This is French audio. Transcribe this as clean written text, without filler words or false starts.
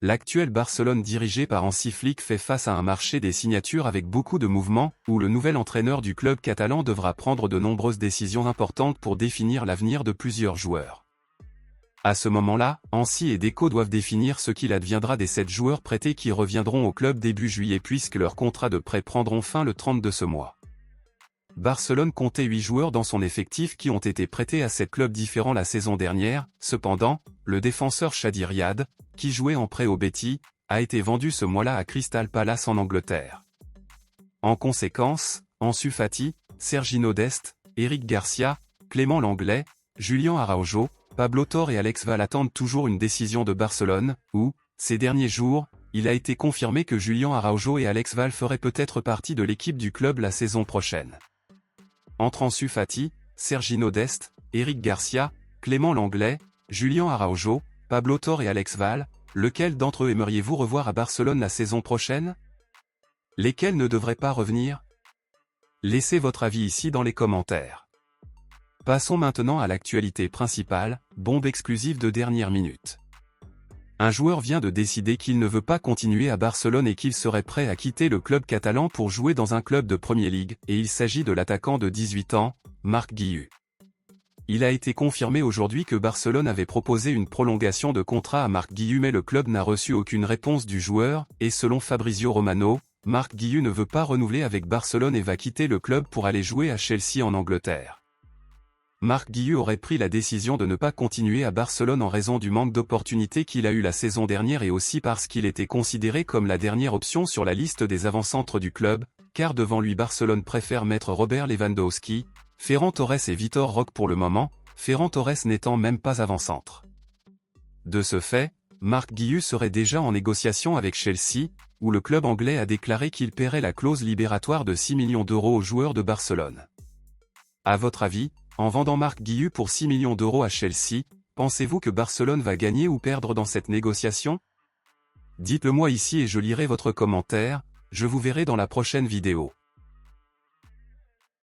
l'actuel Barcelone dirigé par Hansi Flick fait face à un marché des signatures avec beaucoup de mouvements, où le nouvel entraîneur du club catalan devra prendre de nombreuses décisions importantes pour définir l'avenir de plusieurs joueurs. À ce moment-là, Hansi et Deco doivent définir ce qu'il adviendra des 7 joueurs prêtés qui reviendront au club début juillet puisque leurs contrats de prêt prendront fin le 30 de ce mois. Barcelone comptait 8 joueurs dans son effectif qui ont été prêtés à 7 clubs différents la saison dernière. Cependant, le défenseur Shadi Riyad, qui jouait en prêt au Betis, a été vendu ce mois-là à Crystal Palace en Angleterre. En conséquence, Ansu Fati, Serginho Dest, Eric Garcia, Clément Lenglet, Julián Araujo, Pablo Torre et Alex Val attendent toujours une décision de Barcelone, où, ces derniers jours, il a été confirmé que Julián Araujo et Alex Val feraient peut-être partie de l'équipe du club la saison prochaine. Entre Ansu Fati, Serginho Dest, Eric Garcia, Clément Lenglet, Julián Araujo, Pablo Torre et Alex Val, lequel d'entre eux aimeriez-vous revoir à Barcelone la saison prochaine? Lesquels ne devraient pas revenir? Laissez votre avis ici dans les commentaires. Passons maintenant à l'actualité principale, bombe exclusive de dernière minute. Un joueur vient de décider qu'il ne veut pas continuer à Barcelone et qu'il serait prêt à quitter le club catalan pour jouer dans un club de Premier League, et il s'agit de l'attaquant de 18 ans, Marc Guiu. Il a été confirmé aujourd'hui que Barcelone avait proposé une prolongation de contrat à Marc Guiu mais le club n'a reçu aucune réponse du joueur, et selon Fabrizio Romano, Marc Guiu ne veut pas renouveler avec Barcelone et va quitter le club pour aller jouer à Chelsea en Angleterre. Marc Guiu aurait pris la décision de ne pas continuer à Barcelone en raison du manque d'opportunités qu'il a eu la saison dernière et aussi parce qu'il était considéré comme la dernière option sur la liste des avant-centres du club, car devant lui Barcelone préfère mettre Robert Lewandowski, Ferran Torres et Vitor Roque pour le moment, Ferran Torres n'étant même pas avant-centre. De ce fait, Marc Guiu serait déjà en négociation avec Chelsea, où le club anglais a déclaré qu'il paierait la clause libératoire de 6 millions d'euros aux joueurs de Barcelone. À votre avis, en vendant Marc Guiu pour 6 millions d'euros à Chelsea, pensez-vous que Barcelone va gagner ou perdre dans cette négociation? Dites-le moi ici et je lirai votre commentaire, je vous verrai dans la prochaine vidéo.